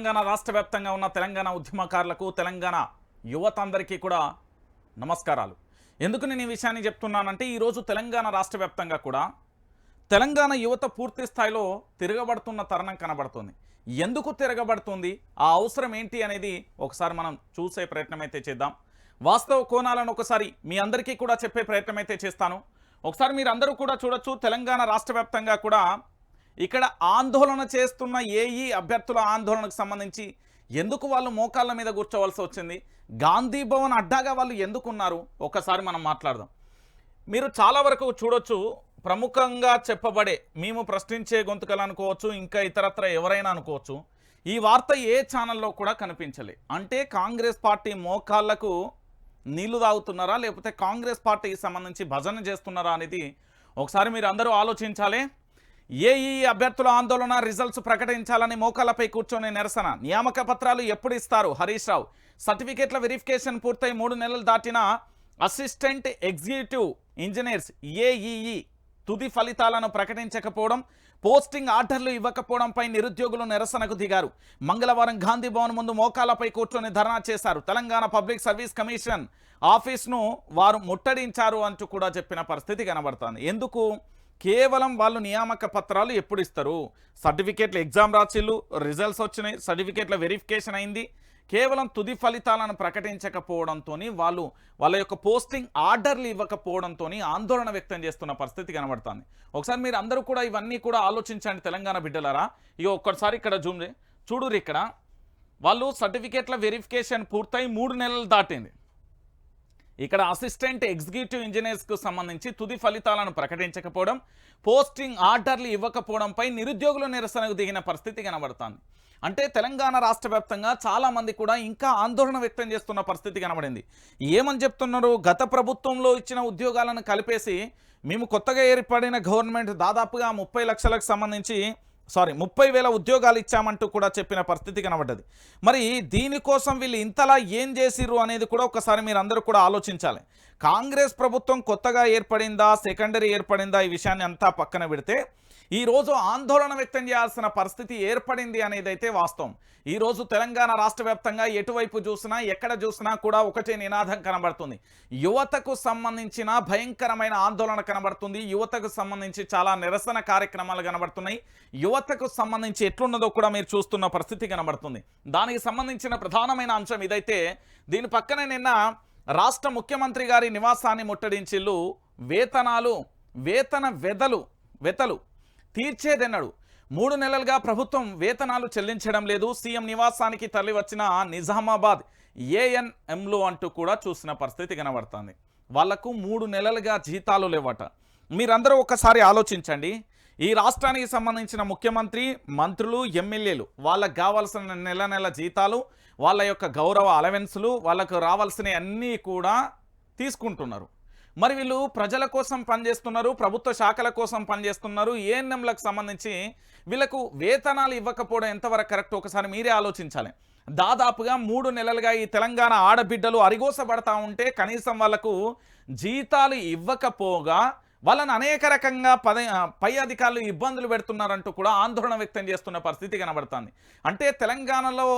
తెలంగాణ రాష్ట్ర వ్యాప్తంగా ఉన్న తెలంగాణ ఉద్యమకారులకు తెలంగాణ యువత అందరికీ కూడా నమస్కారాలు. ఎందుకు నేను ఈ విషయాన్ని చెప్తున్నానంటే ఈరోజు తెలంగాణ రాష్ట్ర వ్యాప్తంగా కూడా తెలంగాణ యువత పూర్తి స్థాయిలో తిరగబడుతున్న తరుణం కనబడుతుంది. ఎందుకు తిరగబడుతుంది, ఆ అవసరం ఏంటి అనేది ఒకసారి మనం చూసే ప్రయత్నం అయితే చేద్దాం. వాస్తవ కోణాలను ఒకసారి మీ అందరికీ కూడా చెప్పే ప్రయత్నం అయితే చేస్తాను. ఒకసారి మీరు అందరూ కూడా చూడొచ్చు, తెలంగాణ రాష్ట్ర వ్యాప్తంగా కూడా ఇక్కడ ఆందోళన చేస్తున్న ఏఈ అభ్యర్థుల ఆందోళనకు సంబంధించి ఎందుకు వాళ్ళు మోకాళ్ళ మీద కూర్చోవలసి వచ్చింది, గాంధీ భవన్ అడ్డాగా వాళ్ళు ఎందుకున్నారు, ఒకసారి మనం మాట్లాడదాం. మీరు చాలా వరకు చూడొచ్చు, ప్రముఖంగా చెప్పబడే మేము ప్రశ్నించే గొంతుకలు అనుకోవచ్చు, ఇంకా ఇతరత్ర ఎవరైనా అనుకోవచ్చు, ఈ వార్త ఏ ఛానల్లో కూడా కనిపించలే. అంటే కాంగ్రెస్ పార్టీ మోకాళ్లకు నీళ్లు తాగుతున్నారా, లేకపోతే కాంగ్రెస్ పార్టీకి సంబంధించి భజన చేస్తున్నారా అనేది ఒకసారి మీరు అందరూ ఆలోచించాలి. ఏఈ అభ్యర్థుల ఆందోళన, రిజల్ట్స్ ప్రకటించాలని మోకాళ్లపై కూర్చొని నిరసన. నియామక పత్రాలు ఎప్పుడు ఇస్తారు హరీష్ రావు. సర్టిఫికేట్ల వెరిఫికేషన్ పూర్తయి 3 నెలలు దాటిన అసిస్టెంట్ ఎగ్జిక్యూటివ్ ఇంజనీర్స్ ఏఈఈ తుది ఫలితాలను ప్రకటించకపోవడం, పోస్టింగ్ ఆర్డర్లు ఇవ్వకపోవడంపై నిరుద్యోగులు నిరసనకు దిగారు. మంగళవారం గాంధీ భవన్ ముందు మోకాళ్లపై కూర్చొని ధర్నా చేశారు. తెలంగాణ పబ్లిక్ సర్వీస్ కమిషన్ ఆఫీస్ను వారు ముట్టడించారు అంటూ కూడా చెప్పిన పరిస్థితి కనబడుతుంది. ఎందుకు? కేవలం వాళ్ళు నియామక పత్రాలు ఎప్పుడు ఇస్తారు, సర్టిఫికేట్లు ఎగ్జామ్ రాసిళ్ళు, రిజల్ట్స్ వచ్చినాయి, సర్టిఫికేట్ల వెరిఫికేషన్ అయింది, కేవలం తుది ఫలితాలను ప్రకటించకపోవడంతో వాళ్ళ యొక్క పోస్టింగ్ ఆర్డర్లు ఇవ్వకపోవడంతో ఆందోళన వ్యక్తం చేస్తున్న పరిస్థితి కనబడుతుంది. ఒకసారి మీరు అందరూ కూడా ఇవన్నీ కూడా ఆలోచించండి తెలంగాణ బిడ్డలారా. ఇక ఒక్కసారి ఇక్కడ చూడురు, ఇక్కడ వాళ్ళు సర్టిఫికేట్ల వెరిఫికేషన్ పూర్తయి 3 నెలలు దాటింది. ఇక్కడ అసిస్టెంట్ ఎగ్జిక్యూటివ్ ఇంజనీర్స్కు సంబంధించి తుది ఫలితాలను ప్రకటించకపోవడం, పోస్టింగ్ ఆర్డర్లు ఇవ్వకపోవడంపై నిరుద్యోగులు నిరసనకు దిగిన పరిస్థితి కనబడుతుంది. అంటే తెలంగాణ రాష్ట్ర వ్యాప్తంగా చాలామంది కూడా ఇంకా ఆందోళన వ్యక్తం చేస్తున్న పరిస్థితి కనబడింది. ఏమని చెప్తున్నారు? గత ప్రభుత్వంలో ఇచ్చిన ఉద్యోగాలను కలిపేసి మేము కొత్తగా ఏర్పడిన గవర్నమెంట్ దాదాపుగా 30 లక్షలకు సంబంధించి 30,000 ఉద్యోగాలు ఇచ్చామంటూ కూడా చెప్పిన పరిస్థితి కనబడ్డది. మరి దీనికోసం వీళ్ళు ఇంతలా ఏం చేసిర్రు అనేది కూడా ఒకసారి మీరు అందరూ కూడా ఆలోచించాలి. కాంగ్రెస్ ప్రభుత్వం కొత్తగా ఏర్పడిందా, సెకండరీ ఏర్పడిందా, ఈ విషయాన్ని అంతా పక్కన పెడితే ఈరోజు ఆందోళన వ్యక్తం చేయాల్సిన పరిస్థితి ఏర్పడింది అనేది అయితే వాస్తవం. ఈరోజు తెలంగాణ రాష్ట్ర వ్యాప్తంగా ఎటువైపు చూసినా ఎక్కడ చూసినా కూడా ఒకటే నినాదం కనబడుతుంది. యువతకు సంబంధించిన భయంకరమైన ఆందోళన కనబడుతుంది. యువతకు సంబంధించి చాలా నిరసన కార్యక్రమాలు కనబడుతున్నాయి. యువతకు సంబంధించి ఎట్లున్నదో కూడా మీరు చూస్తున్న పరిస్థితి కనబడుతుంది. దానికి సంబంధించిన ప్రధానమైన అంశం ఇదైతే. దీని పక్కనే నిన్న రాష్ట్ర ముఖ్యమంత్రి గారి నివాసాన్ని ముట్టడించిళ్ళు. వేతన వెతలు తీర్చేదెన్నడు. 3 నెలలుగా ప్రభుత్వం వేతనాలు చెల్లించడం లేదు. సీఎం నివాసానికి తరలి వచ్చిన నిజామాబాద్ ఏఎన్ఎంలు అంటూ కూడా చూసిన పరిస్థితి కనబడుతుంది. వాళ్లకు 3 నెలలుగా జీతాలు లేవట. మీరందరూ ఒకసారి ఆలోచించండి. ఈ రాష్ట్రానికి సంబంధించిన ముఖ్యమంత్రి, మంత్రులు, ఎమ్మెల్యేలు వాళ్ళకు కావాల్సిన నెల జీతాలు, వాళ్ళ యొక్క గౌరవ అలవెన్సులు, వాళ్ళకు రావాల్సినవి అన్నీ కూడా తీసుకుంటున్నారు. మరి వీళ్ళు ప్రజల కోసం పనిచేస్తున్నారు, ప్రభుత్వ శాఖల కోసం పనిచేస్తున్నారు. ఏఎన్ఎంలకు సంబంధించి వీళ్ళకు వేతనాలు ఇవ్వకపోవడం ఎంతవరకు కరెక్ట్ ఒకసారి మీరే ఆలోచించాలి. దాదాపుగా 3 నెలలుగా ఈ తెలంగాణ ఆడబిడ్డలు అరిగోసబడతా ఉంటే కనీసం వాళ్లకు జీతాలు ఇవ్వకపోగా వాళ్ళని అనేక రకంగా పై అధికారులు ఇబ్బందులు పెడుతున్నారంటూ కూడా ఆందోళన వ్యక్తం చేస్తున్న పరిస్థితి కనబడుతుంది. అంటే తెలంగాణలో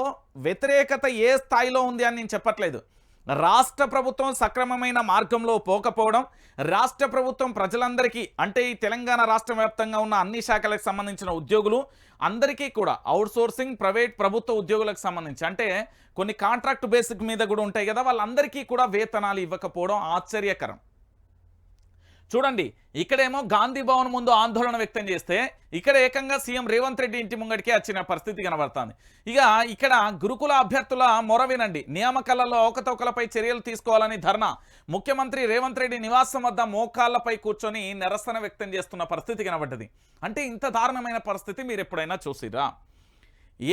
వ్యతిరేకత ఏ స్థాయిలో ఉంది అని నేను చెప్పట్లేదు. రాష్ట్ర ప్రభుత్వం సక్రమమైన మార్గంలో పోకపోవడం, రాష్ట్ర ప్రభుత్వం ప్రజలందరికీ, అంటే ఈ తెలంగాణ రాష్ట్ర వ్యాప్తంగా ఉన్న అన్ని శాఖలకు సంబంధించిన ఉద్యోగులు అందరికీ కూడా అవుట్సోర్సింగ్, ప్రైవేట్, ప్రభుత్వ ఉద్యోగులకు సంబంధించి అంటే కొన్ని కాంట్రాక్ట్ బేసిక్ మీద కూడా ఉంటాయి కదా, వాళ్ళందరికీ కూడా వేతనాలు ఇవ్వకపోవడం ఆశ్చర్యకరం. చూడండి, ఇక్కడేమో గాంధీ భవన్ ముందు ఆందోళన వ్యక్తం చేస్తే ఇక్కడ ఏకంగా సీఎం రేవంత్ రెడ్డి ఇంటి ముంగడికి వచ్చిన పరిస్థితి కనబడుతుంది. ఇక్కడ గురుకుల అభ్యర్థుల మొర వినండి. నియామకాలలో అవకతవకలపై చర్యలు తీసుకోవాలని ధర్నా. ముఖ్యమంత్రి రేవంత్ రెడ్డి నివాసం వద్ద మోకాళ్లపై కూర్చొని నిరసన వ్యక్తం చేస్తున్న పరిస్థితి కనబడ్డది. అంటే ఇంత దారుణమైన పరిస్థితి మీరు ఎప్పుడైనా చూసిరా?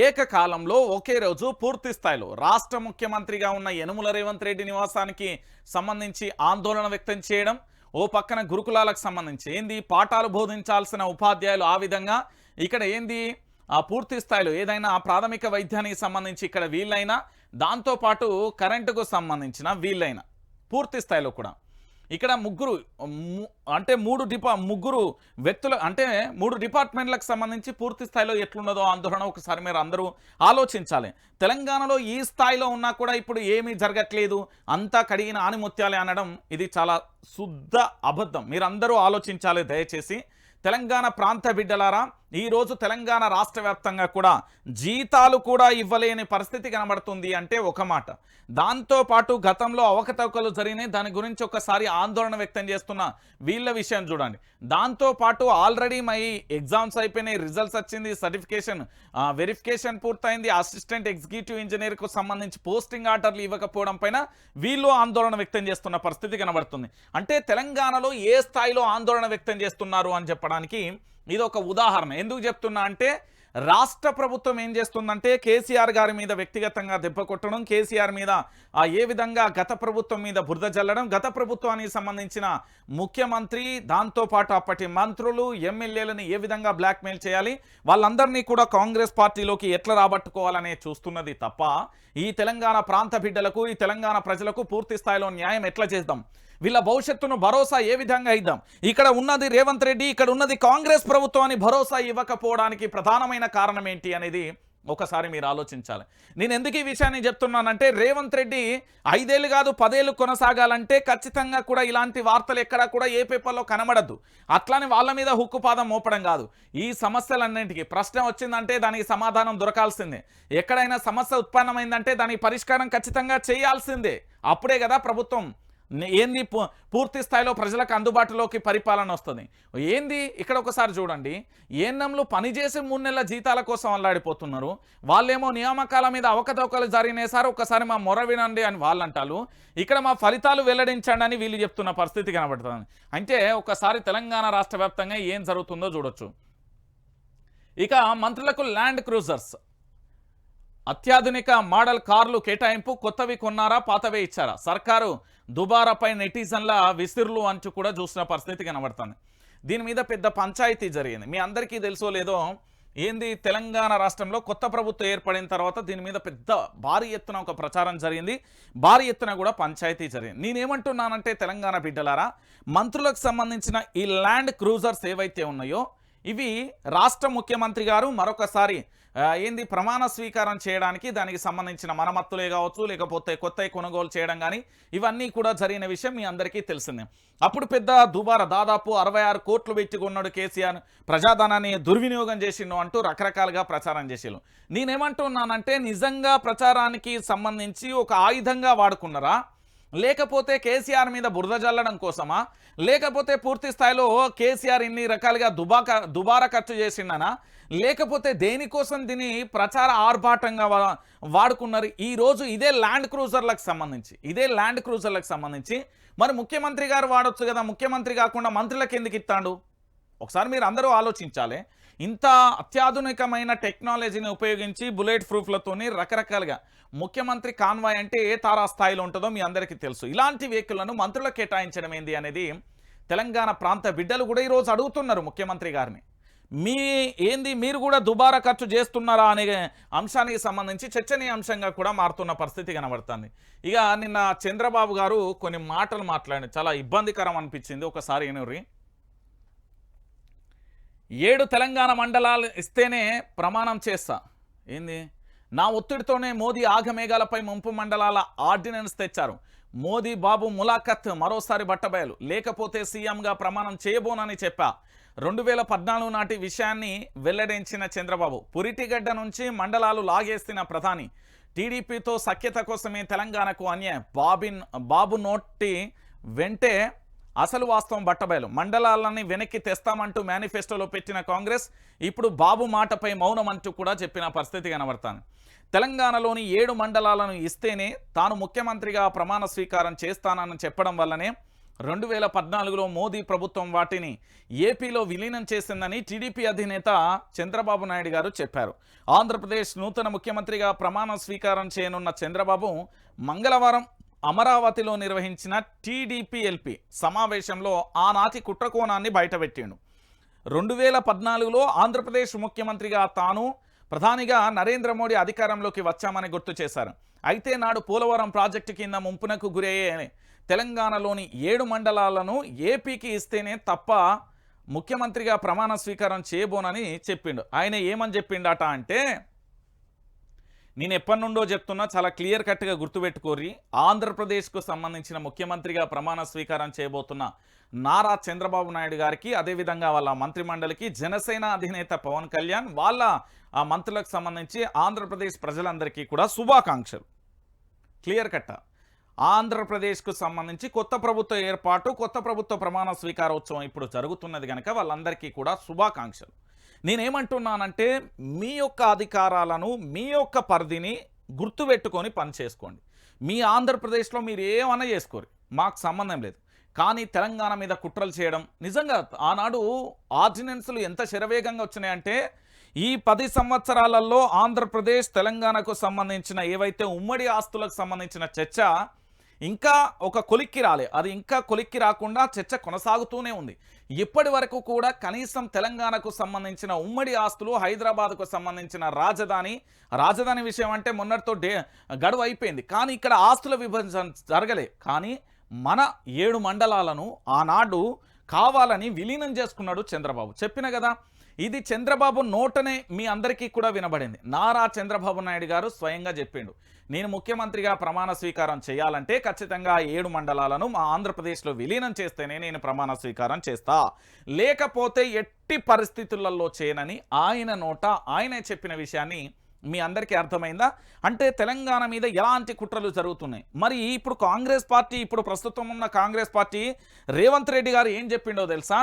ఏకకాలంలో ఒకే రోజు పూర్తి స్థాయిలో రాష్ట్ర ముఖ్యమంత్రిగా ఉన్న యనుమల రేవంత్ రెడ్డి నివాసానికి సంబంధించి ఆందోళన వ్యక్తం చేయడం, ఓ పక్కన గురుకులాలకు సంబంధించి పాఠాలు బోధించాల్సిన ఉపాధ్యాయులు ఆ విధంగా, ఇక్కడ ఆ పూర్తి స్థాయిలో ఏదైనా ప్రాథమిక వైద్యానికి సంబంధించి ఇక్కడ వీళ్ళైనా, దాంతోపాటు కరెంటుకు సంబంధించిన వీళ్ళైనా పూర్తి స్థాయిలో కూడా ఇక్కడ అంటే ముగ్గురు వ్యక్తులు అంటే 3 డిపార్ట్మెంట్లకు సంబంధించి పూర్తి స్థాయిలో ఎట్లున్నదో ఆందోళన ఒకసారి మీరు అందరూ ఆలోచించాలి. తెలంగాణలో ఈ స్థాయిలో ఉన్నా కూడా ఇప్పుడు ఏమీ జరగట్లేదు, అంతా కడిగిన ఆనిముత్యాలే అనడం ఇది చాలా శుద్ధ అబద్ధం. మీరందరూ ఆలోచించాలి దయచేసి. తెలంగాణ ప్రాంత బిడ్డలారా, ఈరోజు తెలంగాణ రాష్ట్ర వ్యాప్తంగా కూడా జీతాలు కూడా ఇవ్వలేని పరిస్థితి కనబడుతుంది అంటే ఒక మాట. దాంతోపాటు గతంలో అవకతవకలు జరిగినాయి, దాని గురించి ఒకసారి ఆందోళన వ్యక్తం చేస్తున్న వీళ్ళ విషయం చూడండి. దాంతోపాటు ఆల్రెడీ ఎగ్జామ్స్ అయిపోయినాయి, రిజల్ట్స్ వచ్చింది, సర్టిఫికేషన్ వెరిఫికేషన్ పూర్తయింది, అసిస్టెంట్ ఎగ్జిక్యూటివ్ ఇంజనీర్కు సంబంధించి పోస్టింగ్ ఆర్డర్లు ఇవ్వకపోవడం పైన వీళ్ళు ఆందోళన వ్యక్తం చేస్తున్న పరిస్థితి కనబడుతుంది. అంటే తెలంగాణలో ఏ స్థాయిలో ఆందోళన వ్యక్తం చేస్తున్నారు అని చెప్పడానికి ఇది ఒక ఉదాహరణ. ఎందుకు చెప్తున్నా అంటే రాష్ట్ర ప్రభుత్వం ఏం చేస్తుందంటే కేసీఆర్ గారి మీద వ్యక్తిగతంగా దెబ్బ కొట్టడం, కేసీఆర్ మీద ఏ విధంగా గత ప్రభుత్వం మీద బురద జల్లడం, గత ప్రభుత్వానికి సంబంధించిన ముఖ్యమంత్రి దాంతోపాటు అప్పటి మంత్రులు ఎమ్మెల్యేలను ఏ విధంగా బ్లాక్మెయిల్ చేయాలి, వాళ్ళందరినీ కూడా కాంగ్రెస్ పార్టీలోకి ఎట్లా రాబట్టుకోవాలనే చూస్తున్నది తప్ప ఈ తెలంగాణ ప్రాంత బిడ్డలకు, ఈ తెలంగాణ ప్రజలకు పూర్తి స్థాయిలో న్యాయం ఎట్లా చేద్దాం, వీళ్ళ భవిష్యత్తును భరోసా ఏ విధంగా ఇద్దాం, ఇక్కడ ఉన్నది రేవంత్ రెడ్డి, ఇక్కడ ఉన్నది కాంగ్రెస్ ప్రభుత్వాన్ని భరోసా ఇవ్వకపోవడానికి ప్రధానమైన కారణం ఏంటి అనేది ఒకసారి మీరు ఆలోచించాలి. నేను ఎందుకు ఈ విషయాన్ని చెప్తున్నానంటే రేవంత్ రెడ్డి 5 ఏళ్ళు కాదు 10 ఏళ్ళు కొనసాగాలంటే ఖచ్చితంగా కూడా ఇలాంటి వార్తలు ఎక్కడా కూడా ఏ పేపర్లో కనబడద్దు. అట్లానే వాళ్ళ మీద హుక్కుపాదం మోపడం కాదు. ఈ సమస్యలన్నింటికి ప్రశ్న వచ్చిందంటే దానికి సమాధానం దొరకాల్సిందే. ఎక్కడైనా సమస్య ఉత్పన్నమైందంటే దానికి పరిష్కారం ఖచ్చితంగా చేయాల్సిందే. అప్పుడే కదా ప్రభుత్వం ఏంది పూర్తి స్థాయిలో ప్రజలకు అందుబాటులోకి పరిపాలన వస్తుంది. ఏంది ఇక్కడ ఒకసారి చూడండి, ఏఎన్ఎంలు పనిచేసి 3 నెలల జీతాల కోసం అల్లాడిపోతున్నారు. వాళ్ళేమో నియామకాల మీద అవకతవకలు జరిగినాయి సార్, ఒకసారి మా మొర వినండి అని వాళ్ళు అంటారు. ఇక్కడ మా ఫలితాలు వెల్లడించండి అని వీళ్ళు చెప్తున్న పరిస్థితి కనబడుతుంది. అంటే ఒకసారి తెలంగాణ రాష్ట్ర వ్యాప్తంగా ఏం జరుగుతుందో చూడొచ్చు. ఇక మంత్రులకు ల్యాండ్ క్రూజర్స్, అత్యాధునిక మోడల్ కార్లు కేటాయింపు, కొత్తవి కొన్నారా పాతవే ఇచ్చారా, సర్కారు దుబారాపై నెటిజన్ల విసిర్లు అంటూ కూడా చూసిన పరిస్థితి కనబడుతుంది. దీని మీద పెద్ద పంచాయతీ జరిగింది. మీ అందరికీ తెలుసో లేదో, ఏంది తెలంగాణ రాష్ట్రంలో కొత్త ప్రభుత్వం ఏర్పడిన తర్వాత దీని మీద పెద్ద భారీ ఎత్తున ఒక ప్రచారం జరిగింది, భారీ ఎత్తున కూడా పంచాయతీ జరిగింది. నేనేమంటున్నానంటే తెలంగాణ బిడ్డలారా, మంత్రులకు సంబంధించిన ఈ ల్యాండ్ క్రూజర్స్ ఏవైతే ఉన్నాయో ఇవి రాష్ట్ర ముఖ్యమంత్రి గారు మరొకసారి ఏంది ప్రమాణ స్వీకారం చేయడానికి దానికి సంబంధించిన మరమ్మతులే కావచ్చు, లేకపోతే కొత్త కొనుగోలు చేయడం కానీ ఇవన్నీ కూడా జరిగిన విషయం మీ అందరికీ తెలిసిందే. అప్పుడు పెద్ద దుబారా దాదాపు 66 కోట్లు పెట్టి కొన్నాడు కేసీఆర్, ప్రజాధనాన్ని దుర్వినియోగం చేసిండు అంటూ రకరకాలుగా ప్రచారం చేసేళ్ళు. నేనేమంటున్నానంటే నిజంగా ప్రచారానికి సంబంధించి ఒక ఆయుధంగా వాడుకున్నారా, లేకపోతే కేసీఆర్ మీద బురద జల్లడం కోసమా, లేకపోతే పూర్తి స్థాయిలో కేసీఆర్ ఇన్ని రకాలుగా దుబారా ఖర్చు చేసిండనా, లేకపోతే దేనికోసం దీన్ని ప్రచార ఆర్భాటంగా వాడుకున్నారు? ఈరోజు ఇదే ల్యాండ్ క్రూజర్లకు సంబంధించి మరి ముఖ్యమంత్రి గారు వాడొచ్చు కదా, ముఖ్యమంత్రి కాకుండా మంత్రులకు ఎందుకు ఇస్తాడు? ఒకసారి మీరు అందరూ ఆలోచించాలి. ఇంత అత్యాధునికమైన టెక్నాలజీని ఉపయోగించి బుల్లెట్ ప్రూఫ్లతోని రకరకాలుగా ముఖ్యమంత్రి కాన్వాయ్ అంటే ఏ తారా స్థాయిలో ఉంటుందో మీ అందరికీ తెలుసు. ఇలాంటి వెహికల్లను మంత్రులకు కేటాయించడం ఏంది అనేది తెలంగాణ ప్రాంత బిడ్డలు కూడా ఈరోజు అడుగుతున్నారు ముఖ్యమంత్రి గారిని. మీరు కూడా దుబారా ఖర్చు చేస్తున్నారా అనే అంశానికి సంబంధించి చర్చనీయాంశంగా కూడా మారుతున్న పరిస్థితి కనబడుతుంది. ఇక నిన్న చంద్రబాబు గారు కొన్ని మాటలు మాట్లాడి చాలా ఇబ్బందికరం అనిపించింది. ఒకసారి ఏనూరి 7 తెలంగాణ మండలాలు ఇస్తేనే ప్రమాణం చేస్తా, ఏంది నా ఒత్తిడితోనే మోదీ ఆగమేఘాలపై ముంపు మండలాల ఆర్డినెన్స్ తెచ్చారు, మోదీ బాబు ములాఖత్ మరోసారి బట్టబయలు, లేకపోతే సీఎంగా ప్రమాణం చేయబోనని చెప్పా. 2014 నాటి విషయాన్ని వెల్లడించిన చంద్రబాబు, పురిటిగడ్డ నుంచి మండలాలు లాగేసిన ప్రధాని, టీడీపీతో సఖ్యత కోసమే తెలంగాణకు అన్యాయం, బాబు నోటి వెంటే అసలు వాస్తవం బట్టబయలు, మండలాలని వెనక్కి తెస్తామంటూ మేనిఫెస్టోలో పెట్టిన కాంగ్రెస్ ఇప్పుడు బాబు మాటపై మౌనం అంటూ కూడా చెప్పిన పరిస్థితి కనబడుతుంది. తెలంగాణలోని 7 మండలాలను ఇస్తేనే తాను ముఖ్యమంత్రిగా ప్రమాణ స్వీకారం చేస్తానని చెప్పడం వల్లనే 2014లో మోదీ ప్రభుత్వం వాటిని ఏపీలో విలీనం చేసిందని టీడీపీ అధినేత చంద్రబాబు నాయుడు గారు చెప్పారు. ఆంధ్రప్రదేశ్ నూతన ముఖ్యమంత్రిగా ప్రమాణ స్వీకారం చేయనున్న చంద్రబాబు మంగళవారం అమరావతిలో నిర్వహించిన టీడీపీ-ఎల్పీ సమావేశంలో ఆనాటి కుట్రకోణాన్ని బయటపెట్టిండు. 2014లో ఆంధ్రప్రదేశ్ ముఖ్యమంత్రిగా తాను, ప్రధానిగా నరేంద్ర మోడీ అధికారంలోకి వచ్చామని గుర్తు చేశారు. అయితే నాడు పోలవరం ప్రాజెక్టు కింద ముంపునకు గురయ్యే తెలంగాణలోని 7 మండలాలను ఏపీకి ఇస్తేనే తప్ప ముఖ్యమంత్రిగా ప్రమాణ స్వీకారం చేయబోనని చెప్పిండు. ఆయన ఏమని చెప్పిండట అంటే, నేను ఎప్పటి నుండో చెప్తున్నా, చాలా క్లియర్ కట్గా గుర్తుపెట్టుకోరి, ఆంధ్రప్రదేశ్కు సంబంధించిన ముఖ్యమంత్రిగా ప్రమాణ స్వీకారం చేయబోతున్న నారా చంద్రబాబు నాయుడు గారికి, అదేవిధంగా వాళ్ళ మంత్రిమండలికి, జనసేన అధినేత పవన్ కళ్యాణ్ వాళ్ళ ఆ మంత్రులకు సంబంధించి ఆంధ్రప్రదేశ్ ప్రజలందరికీ కూడా శుభాకాంక్షలు. క్లియర్ కట్ట. ఆంధ్రప్రదేశ్కు సంబంధించి కొత్త ప్రభుత్వ ఏర్పాటు, కొత్త ప్రభుత్వ ప్రమాణ స్వీకారోత్సవం ఇప్పుడు జరుగుతున్నది కనుక వాళ్ళందరికీ కూడా శుభాకాంక్షలు. నేనేమంటున్నానంటే, మీ యొక్క అధికారాలను, మీ యొక్క పరిధిని గుర్తుపెట్టుకొని పనిచేసుకోండి. మీ ఆంధ్రప్రదేశ్లో మీరు ఏమన్నా చేసుకోరు, మాకు సంబంధం లేదు. కానీ తెలంగాణ మీద కుట్రలు చేయడం, నిజంగా ఆనాడు ఆర్డినెన్సులు ఎంత శరవేగంగా వచ్చినాయంటే, ఈ 10 సంవత్సరాలలో ఆంధ్రప్రదేశ్ తెలంగాణకు సంబంధించిన ఏవైతే ఉమ్మడి ఆస్తులకు సంబంధించిన చర్చ ఇంకా ఒక కొలిక్కి రాలే, అది ఇంకా కొలిక్కి రాకుండా చర్చ కొనసాగుతూనే ఉంది. ఇప్పటి వరకు కూడా కనీసం తెలంగాణకు సంబంధించిన ఉమ్మడి ఆస్తులు, హైదరాబాద్కు సంబంధించిన రాజధాని విషయం అంటే మొన్నటితో గడువు అయిపోయింది. కానీ ఇక్కడ ఆస్తుల విభజన జరగలే. కానీ మన 7 మండలాలను ఆనాడు కావాలని విలీనం చేసుకున్నాడు చంద్రబాబు. చెప్పిన కదా, ఇది చంద్రబాబు నోటనే మీ అందరికీ కూడా వినబడింది. నారా చంద్రబాబు నాయుడు గారు స్వయంగా చెప్పిండు, నేను ముఖ్యమంత్రిగా ప్రమాణ స్వీకారం చేయాలంటే ఖచ్చితంగా 7 మండలాలను మా ఆంధ్రప్రదేశ్లో విలీనం చేస్తేనే నేను ప్రమాణ స్వీకారం చేస్తా, లేకపోతే ఎట్టి పరిస్థితులలో చేయనని ఆయన నోట ఆయనే చెప్పిన విషయాన్ని మీ అందరికీ అర్థమైందా? అంటే తెలంగాణ మీద ఎలాంటి కుట్రలు జరుగుతున్నాయి. మరి ఇప్పుడు కాంగ్రెస్ పార్టీ, ఇప్పుడు ప్రస్తుతం ఉన్న కాంగ్రెస్ పార్టీ రేవంత్ రెడ్డి గారు ఏం చెప్పిండో తెలుసా?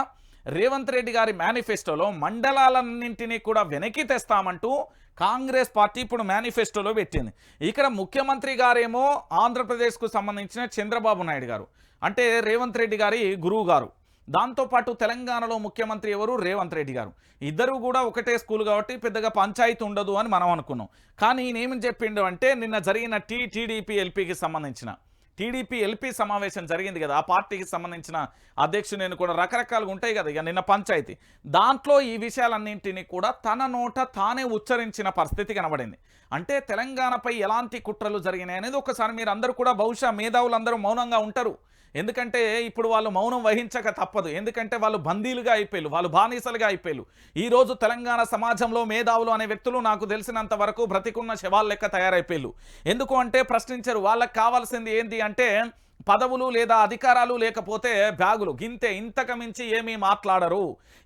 రేవంత్ రెడ్డి గారి మేనిఫెస్టోలో మండలాలన్నింటినీ కూడా వెనక్కి తెస్తామంటూ కాంగ్రెస్ పార్టీ ఇప్పుడు మేనిఫెస్టోలో పెట్టింది. ఇక్కడ ముఖ్యమంత్రి గారేమో ఆంధ్రప్రదేశ్కు సంబంధించిన చంద్రబాబు నాయుడు గారు, అంటే రేవంత్ రెడ్డి గారి గురువు గారు. దాంతోపాటు తెలంగాణలో ముఖ్యమంత్రి ఎవరు? రేవంత్ రెడ్డి గారు. ఇద్దరు కూడా ఒకటే స్కూల్ కాబట్టి పెద్దగా పంచాయతీ ఉండదు అని మనం అనుకున్నాం. కానీ నేనేమని చెప్పిండు అంటే, నిన్న జరిగిన టీడీపీ ఎల్పీకి సంబంధించిన టీడీపీ ఎల్పీ సమావేశం జరిగింది కదా, ఆ పార్టీకి సంబంధించిన అధ్యక్షుని కూడా రకరకాలుగా ఉంటాయి కదా, ఇక నిన్న పంచాయతీ, దాంట్లో ఈ విషయాలన్నింటినీ కూడా తన నోట తానే ఉచ్చరించిన పరిస్థితి కనబడింది. అంటే తెలంగాణపై ఎలాంటి కుట్రలు జరిగినాయి అనేది ఒకసారి మీరు అందరూ కూడా, బహుశా మేధావులందరూ మౌనంగా ఉంటారు. ఎందుకంటే ఇప్పుడు వాళ్ళు మౌనం వహించక తప్పదు. ఎందుకంటే వాళ్ళు బందీలుగా అయిపోయారు, వాళ్ళు బానిసలుగా అయిపోయారు. ఈరోజు తెలంగాణ సమాజంలో మేధావులు అనే వ్యక్తులు నాకు తెలిసినంత వరకు బ్రతికున్న శవాల లెక్క తయారైపోయారు. ఎందుకు అంటే ప్రశ్నించరు. వాళ్ళకి కావాల్సింది ఏంటి అంటే పదవులు లేదా అధికారాలు, లేకపోతే బ్యాగులు, గింతే, ఇంతకు మించి ఏమీ మాట్లాడరు.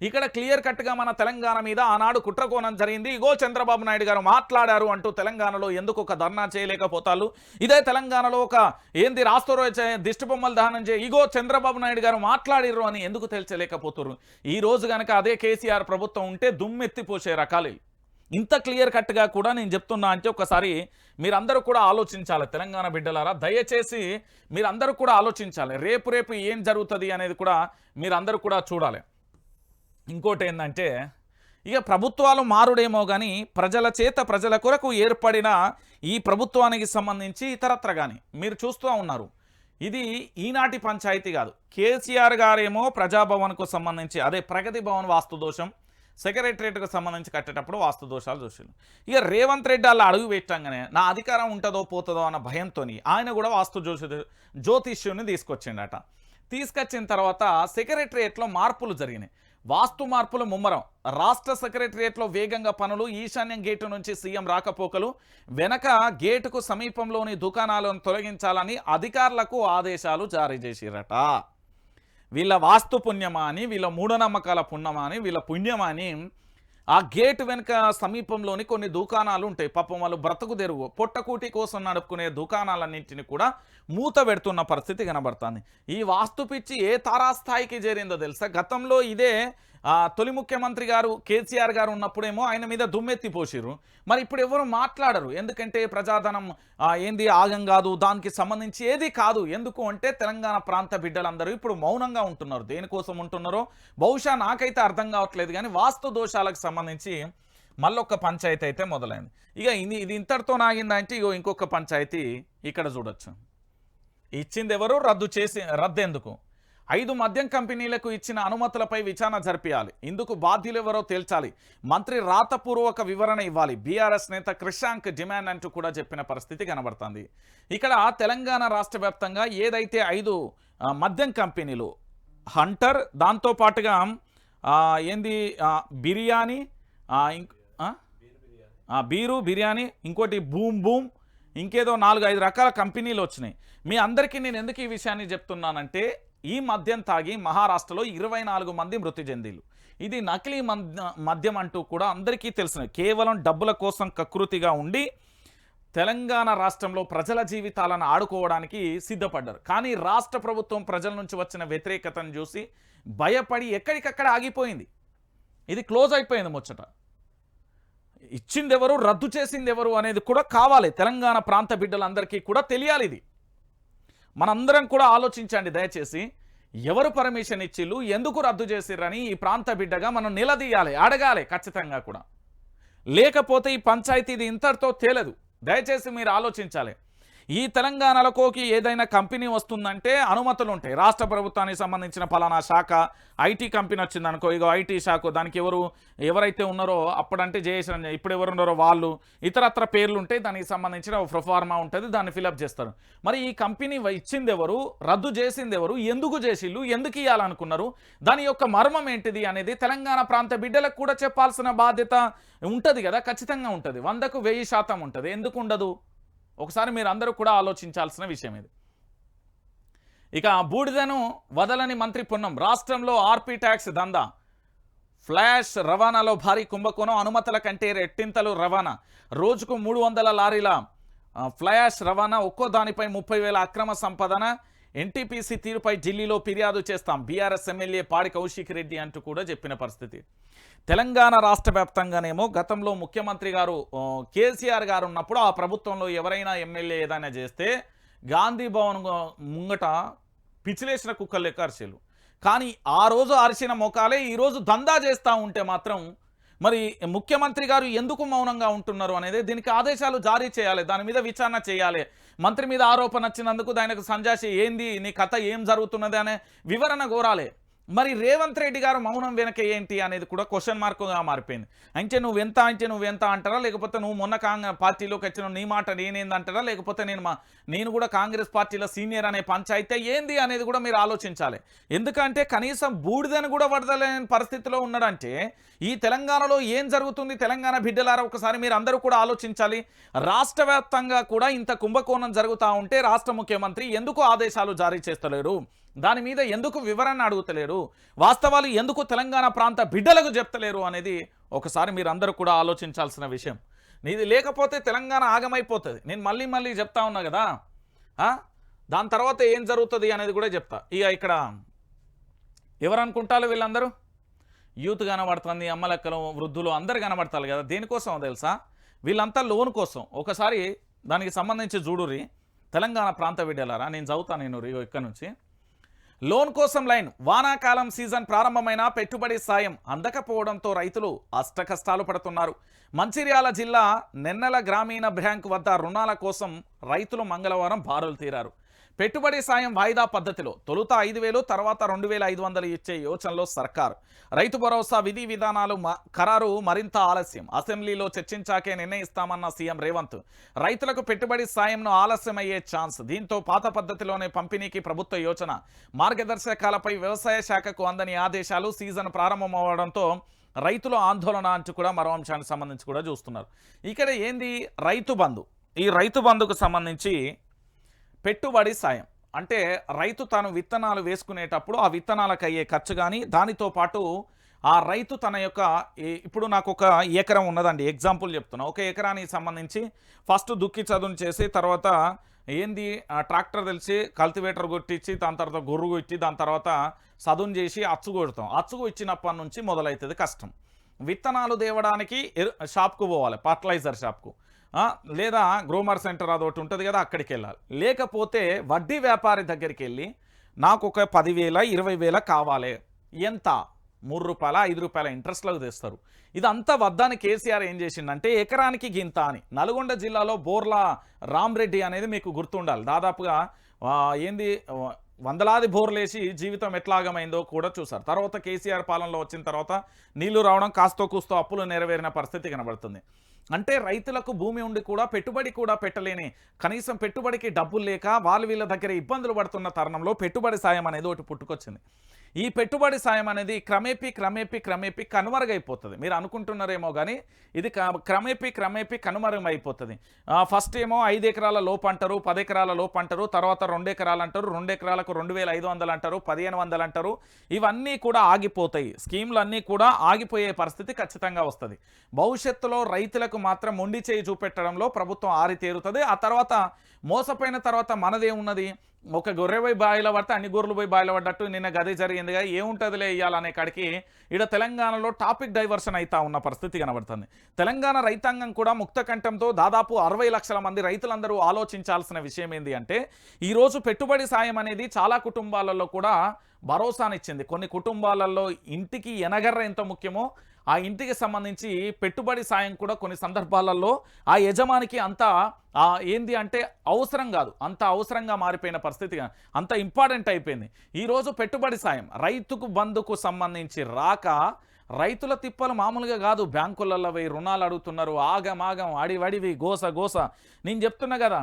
ఇక్కడ క్లియర్ కట్గా మన తెలంగాణ మీద ఆనాడు కుట్రకోణం జరిగింది, ఇగో చంద్రబాబు నాయుడు గారు మాట్లాడారు అంటూ తెలంగాణలో ఎందుకు ఒక ధర్నా చేయలేకపోతారు? ఇదే తెలంగాణలో ఒక ఏంది రాస్తోరో దిష్టి బొమ్మలు దహనం చేయి, ఇగో చంద్రబాబు నాయుడు గారు మాట్లాడిర్రు అని ఎందుకు తెలియలేకపోతున్నారు? ఈ రోజు కనుక అదే కేసీఆర్ ప్రభుత్వం ఉంటే దుమ్మెత్తిపోసే రకాలు. ఇంత క్లియర్ కట్గా కూడా నేను చెప్తున్నా అంటే ఒకసారి మీరందరూ కూడా ఆలోచించాలి. తెలంగాణ బిడ్డలారా, దయచేసి మీరందరూ కూడా ఆలోచించాలి. రేపు ఏం జరుగుతుంది అనేది కూడా మీరందరూ కూడా చూడాలి. ఇంకోటి ఏంటంటే, ఇక ప్రభుత్వాలు మారుడేమో కానీ ప్రజల చేత ప్రజల కొరకు ఏర్పడిన ఈ ప్రభుత్వానికి సంబంధించి ఇతరత్ర కానీ మీరు చూస్తూ ఉన్నారు. ఇది ఈనాటి పంచాయతీ కాదు. కేసీఆర్ గారేమో ప్రజాభవన్కు సంబంధించి, అదే ప్రగతి భవన్ వాస్తు దోషం, సెక్రటరేట్కు సంబంధించి కట్టేటప్పుడు వాస్తు దోషాలు చూసారు. ఇక రేవంత్ రెడ్డి అలా అడుగు పెట్టంగానే నా అధికారం ఉంటుందో పోతుందో అన్న భయంతో ఆయన కూడా వాస్తు జ్యోతిష్యుని తీసుకొచ్చిండట. తీసుకొచ్చిన తర్వాత సెక్రటరేట్లో మార్పులు జరిగినాయి. వాస్తు మార్పులు ముమ్మరం. రాష్ట్ర సెక్రటరియట్లో వేగంగా పనులు, ఈశాన్యం గేటు నుంచి సీఎం రాకపోకలు, వెనక గేటుకు సమీపంలోని దుకాణాలను తొలగించాలని అధికారులకు ఆదేశాలు జారీ చేసిరట. వీళ్ళ వాస్తు పుణ్యమా అని, వీళ్ళ మూఢనమ్మకాల పుణ్యమా అని, వీళ్ళ పుణ్యమా అని ఆ గేటు వెనుక సమీపంలోని కొన్ని దుకాణాలు ఉంటాయి. పాపం వాళ్ళు బ్రతుకు తెరుగు పొట్టకూటి కోసం నడుపుకునే దుకాణాలన్నింటినీ కూడా మూత పెడుతున్న పరిస్థితి కనబడుతుంది. ఈ వాస్తు పిచ్చి ఏ తారాస్థాయికి చేరిందో తెలుసా? గతంలో ఇదే తొలి ముఖ్యమంత్రి గారు కేసీఆర్ గారు ఉన్నప్పుడేమో ఆయన మీద దుమ్మెత్తి పోసిరు. మరి ఇప్పుడు ఎవరు మాట్లాడరు. ఎందుకంటే ప్రజాధనం ఏంది ఆగం కాదు, దానికి సంబంధించి ఏది కాదు. ఎందుకు అంటే తెలంగాణ ప్రాంత బిడ్డలందరూ ఇప్పుడు మౌనంగా ఉంటున్నారు. దేనికోసం ఉంటున్నారో బహుశా నాకైతే అర్థం కావట్లేదు. కానీ వాస్తు దోషాలకు సంబంధించి మళ్ళొక్క పంచాయతీ అయితే మొదలైంది. ఇక ఇది ఇంతటితో నాగిందంటే ఇగో ఇంకొక పంచాయతీ ఇక్కడ చూడొచ్చు. ఇచ్చింది ఎవరు, రద్దు ఎందుకు? 5 మద్యం కంపెనీలకు ఇచ్చిన అనుమతులపై విచారణ జరిపించాలి. ఇందుకు బాధ్యులెవరో తేల్చాలి. మంత్రి రాతపూర్వక వివరణ ఇవ్వాలి. బీఆర్ఎస్ నేత క్రిషాంక్ డిమాండ్ అంటూ కూడా చెప్పిన పరిస్థితి కనబడుతుంది. ఇక్కడ తెలంగాణ రాష్ట్ర వ్యాప్తంగా ఏదైతే 5 మద్యం కంపెనీలు హంటర్, దాంతోపాటుగా ఏంది బిర్యానీ, బీరు బిర్యానీ, ఇంకోటి బూమ్ బూమ్, ఇంకేదో 4-5 రకాల కంపెనీలు వచ్చినాయి. మీ అందరికీ నేను ఎందుకు ఈ విషయాన్ని చెప్తున్నానంటే, ఈ మద్యం తాగి మహారాష్ట్రలో 24 మంది మృతి చెందిలు. ఇది నకిలీ మద్యం అంటూ కూడా అందరికీ తెలిసిన, కేవలం డబ్బుల కోసం కకృతిగా ఉండి తెలంగాణ రాష్ట్రంలో ప్రజల జీవితాలను ఆడుకోవడానికి సిద్ధపడ్డారు. కానీ రాష్ట్ర ప్రభుత్వం ప్రజల నుంచి వచ్చిన వ్యతిరేకతను చూసి భయపడి ఎక్కడికక్కడ ఆగిపోయింది. ఇది క్లోజ్ అయిపోయింది ముచ్చట. ఇచ్చిందెవరు, రద్దు చేసిందెవరు అనేది కూడా కావాలి. తెలంగాణ ప్రాంత బిడ్డలందరికీ కూడా తెలియాలి. ఇది మనందరం కూడా ఆలోచించండి దయచేసి. ఎవరు పర్మిషన్ ఇచ్చిళ్ళు, ఎందుకు రద్దు చేసిర్రని ఈ ప్రాంత బిడ్డగా మనం నిలదీయాలి, అడగాలి ఖచ్చితంగా కూడా. లేకపోతే ఈ పంచాయతీ ఇది ఇంతటితో తేలదు. దయచేసి మీరు ఆలోచించాలి. ఈ తెలంగాణలోకి ఏదైనా కంపెనీ వస్తుందంటే అనుమతులు ఉంటాయి. రాష్ట్ర ప్రభుత్వానికి సంబంధించిన ఫలానా శాఖ ఐటీ కంపెనీ వచ్చిందనుకో, ఇగో ఐటీ శాఖ, దానికి ఎవరైతే ఉన్నారో అప్పుడంటే జేఎస్ఎన్, ఇప్పుడు ఎవరు ఉన్నారో వాళ్ళు, ఇతరత్ర పేర్లు ఉంటాయి. దానికి సంబంధించిన ప్రొఫార్మా ఉంటుంది, దాన్ని ఫిలప్ చేస్తారు. మరి ఈ కంపెనీ ఇచ్చింది ఎవరు, రద్దు చేసింది ఎవరు, ఎందుకు చేసిళ్ళు, ఎందుకు ఇవ్వాలనుకున్నారు, దాని యొక్క మర్మం ఏంటిది అనేది తెలంగాణ ప్రాంత బిడ్డలకు కూడా చెప్పాల్సిన బాధ్యత ఉంటుంది కదా, ఖచ్చితంగా ఉంటుంది. 100కు 1000% ఉంటుంది. ఎందుకు ఉండదు? ఒకసారి మీరు అందరూ కూడా ఆలోచించాల్సిన విషయం ఇది. ఇక బూడిదను వదలని మంత్రి పొన్నం. రాష్ట్రంలో ఆర్పీ ట్యాక్స్ దందా, ఫ్లాష్ రవాణాలో భారీ కుంభకోణం, అనుమతుల కంటే రెట్టింతలు రవాణా, రోజుకు 300 లారీల ఫ్లాష్ రవాణా, ఒక్కో దానిపై 30,000 అక్రమ సంపాదన, ఎన్టీపీసీ తీరుపై ఢిల్లీలో ఫిర్యాదు చేస్తాం, బీఆర్ఎస్ ఎమ్మెల్యే పాడి కౌశిక్ రెడ్డి అంటూ కూడా చెప్పిన పరిస్థితి. తెలంగాణ రాష్ట్ర వ్యాప్తంగానేమో గతంలో ముఖ్యమంత్రి గారు కేసీఆర్ గారు ఉన్నప్పుడు ఆ ప్రభుత్వంలో ఎవరైనా ఎమ్మెల్యే ఏదైనా చేస్తే గాంధీ భవన్ ముంగట పిచ్చిలేసిన కుక్కలు లెక్క అరిచేలు. కానీ ఆ రోజు అరిచిన మొఖాలే ఈరోజు దందా చేస్తూ ఉంటే మాత్రం మరి ముఖ్యమంత్రి గారు ఎందుకు మౌనంగా ఉంటున్నారు అనేది దీనికి ఆదేశాలు జారీ చేయాలి, దాని మీద విచారణ చేయాలి. మంత్రి మీద ఆరోపణ వచ్చినందుకు దానికి సంజాషి ఏంది, నీ కథ ఏం జరుగుతున్నది అనే వివరణ కోరాలి. మరి రేవంత్ రెడ్డి గారు మౌనం వెనక ఏంటి అనేది కూడా క్వశ్చన్ మార్కుగా మారిపోయింది. అంటే నువ్వెంత అంటారా, లేకపోతే నువ్వు మొన్న పార్టీలోకి వచ్చిన నీ మాట నేనేందంటారా, లేకపోతే నేను కూడా కాంగ్రెస్ పార్టీలో సీనియర్ అనే పంచాయితీ ఏంది అనేది కూడా మీరు ఆలోచించాలి. ఎందుకంటే కనీసం బూడిదని కూడా వదలలేని పరిస్థితిలో ఉన్నాడంటే ఈ తెలంగాణలో ఏం జరుగుతుంది? తెలంగాణ బిడ్డలారా ఒకసారి మీరు అందరూ కూడా ఆలోచించాలి. రాష్ట్ర వ్యాప్తంగా కూడా ఇంత కుంభకోణం జరుగుతూ ఉంటే రాష్ట్ర ముఖ్యమంత్రి ఎందుకు ఆదేశాలు జారీ చేస్తలేరు, దాని మీద ఎందుకు వివరణ అడుగుతలేరు, వాస్తవాలు ఎందుకు తెలంగాణ ప్రాంత బిడ్డలకు చెప్తలేరు అనేది ఒకసారి మీరు అందరూ కూడా ఆలోచించాల్సిన విషయం. ఇది లేకపోతే తెలంగాణ ఆగమైపోతుంది. నేను మళ్ళీ చెప్తా ఉన్నా కదా, దాని తర్వాత ఏం జరుగుతుంది అనేది కూడా చెప్తా. ఇక ఇక్కడ ఎవరు అనుకుంటారు వీళ్ళందరూ? యూత్ కనబడుతుంది, అమ్మలెక్కలు, వృద్ధులు అందరు కనబడతారు కదా. దేనికోసం తెలుసా? వీళ్ళంతా లోన్ కోసం. ఒకసారి దానికి సంబంధించి చూడురి తెలంగాణ ప్రాంత బిడ్డలారా, నేను చదువుతాను. నేను ఇక్కడ నుంచి లోన్ కోసం లైన్. వానాకాలం సీజన్ ప్రారంభమైన పెట్టుబడి సాయం అందకపోవడంతో రైతులు అష్టకష్టాలు పడుతున్నారు. మంచిర్యాల జిల్లా నెన్నెల గ్రామీణ బ్యాంకు వద్ద రుణాల కోసం రైతులు మంగళవారం బారులు తీరారు. పెట్టుబడి సాయం వాయిదా పద్ధతిలో తొలుత 5,000, తర్వాత 2,500 ఇచ్చే యోచనలో సర్కారు. రైతు భరోసా విధి విధానాలు ఖరారు మరింత ఆలస్యం. అసెంబ్లీలో చర్చించాకే నిర్ణయిస్తామన్న సీఎం రేవంత్. రైతులకు పెట్టుబడి సాయంను ఆలస్యమయ్యే ఛాన్స్. దీంతో పాత పద్ధతిలోనే పంపిణీకి ప్రభుత్వ యోచన. మార్గదర్శకాలపై వ్యవసాయ శాఖకు అందని ఆదేశాలు. సీజన్ ప్రారంభమవడంతో రైతుల ఆందోళన అంటూ కూడా మరో అంశానికి సంబంధించి కూడా చూస్తున్నారు. ఇక్కడ ఏంది రైతు బంధు. ఈ రైతు బంధుకు సంబంధించి పెట్టుబడి సాయం అంటే రైతు తాను విత్తనాలు వేసుకునేటప్పుడు ఆ విత్తనాలకు అయ్యే ఖర్చు కానీ, దానితో పాటు ఆ రైతు తన యొక్క ఇప్పుడు నాకు ఒక ఎకరం ఉన్నదండి, ఎగ్జాంపుల్ చెప్తున్నా. ఒక ఎకరానికి సంబంధించి ఫస్ట్ దుక్కి చదును చేసి, తర్వాత ఏంది ట్రాక్టర్ తెలిసి కల్టివేటర్ కొట్టించి, దాని తర్వాత గొర్రు కొట్టి, దాని తర్వాత చదును చేసి అచ్చు కొడతాం. అచ్చుకు ఇచ్చినప్పటి నుంచి మొదలవుతుంది కష్టం. విత్తనాలు తేవడానికి షాప్కు పోవాలి, ఫర్టిలైజర్ షాప్కు, లేదా గ్రోమర్ సెంటర్ అదొకటి ఉంటుంది కదా, అక్కడికి వెళ్ళాలి. లేకపోతే వడ్డీ వ్యాపారి దగ్గరికి వెళ్ళి నాకు ఒక 10,000 20,000 కావాలి, ఎంత? 3 రూపాయల 5 రూపాయల ఇంట్రెస్ట్లకు తెస్తారు. ఇదంతా వద్దని కేసీఆర్ ఏం చేసిండంటే ఎకరానికి గింత అని. నల్గొండ జిల్లాలో బోర్ల రామ్రెడ్డి అనేది మీకు గుర్తుండాలి. దాదాపుగా ఏంది వందలాది బోర్లేసి జీవితం ఎట్లాగమైందో కూడా చూసారు. తర్వాత కేసీఆర్ పాలనలో వచ్చిన తర్వాత నీళ్లు రావడం, కాస్తో కూస్తో అప్పులు నెరవేరిన పరిస్థితి కనబడుతుంది. అంటే రైతులకు భూమి ఉండి కూడా పెట్టుబడి కూడా పెట్టలేని, కనీసం పెట్టుబడికి డబ్బులు లేక వాళ్ళు వీళ్ళ దగ్గర ఇబ్బందులు పడుతున్న తరుణంలో పెట్టుబడి సాయం అనేది ఒకటి పుట్టుకొచ్చింది. ఈ పెట్టుబడి సాయం అనేది క్రమేపీ కనుమరుగైపోతుంది. మీరు అనుకుంటున్నారేమో కానీ ఇది క్రమేపీ కనుమరుగైపోతుంది. ఫస్ట్ ఏమో 5 ఎకరాల లోపు అంటారు, 10 ఎకరాల లోపు అంటారు, తర్వాత 2 ఎకరాలు అంటారు, 2 ఎకరాలకు 2500 అంటారు, 1500 అంటారు. ఇవన్నీ కూడా ఆగిపోతాయి. స్కీమ్లు అన్నీ కూడా ఆగిపోయే పరిస్థితి ఖచ్చితంగా వస్తుంది. భవిష్యత్తులో రైతులకు మాత్రం మొండి చేయి చూపెట్టడంలో ప్రభుత్వం ఆరితేరుతుంది. ఆ తర్వాత మోసపోయిన తర్వాత మనదేమున్నది, ఒక గొర్రె పోయి బాయిలో పడితే అన్ని గొర్రెలు పోయి బాయిలో పడ్డట్టు నిన్న గదే జరిగిందిగా, ఏముంటుందిలే ఇయ్యాలనే కాడికి ఇక్కడ తెలంగాణలో టాపిక్ డైవర్షన్ అవుతా ఉన్న పరిస్థితి కనబడుతుంది. తెలంగాణ రైతాంగం కూడా ముక్తకంఠంతో దాదాపు 60 లక్షల మంది రైతులందరూ ఆలోచించాల్సిన విషయం ఏంటి అంటే, ఈరోజు పెట్టుబడి సాయం అనేది చాలా కుటుంబాలలో కూడా భరోసానిచ్చింది. కొన్ని కుటుంబాలలో ఇంటికి ఎనగర్ర ఎంత ముఖ్యమో ఆ ఇంటికి సంబంధించి పెట్టుబడి సాయం కూడా కొన్ని సందర్భాలలో ఆ యజమానికి అంత ఏంది అంటే అవసరం కాదు, అంత అవసరంగా మారిపోయిన పరిస్థితి, అంత ఇంపార్టెంట్ అయిపోయింది. ఈరోజు పెట్టుబడి సాయం రైతుకు బంధుకు సంబంధించి రాక రైతుల తిప్పలు మామూలుగా కాదు. బ్యాంకులలో పోయి రుణాలు అడుగుతున్నారు, ఆగమాగం అడివడివి గోస. నేను చెప్తున్నా కదా,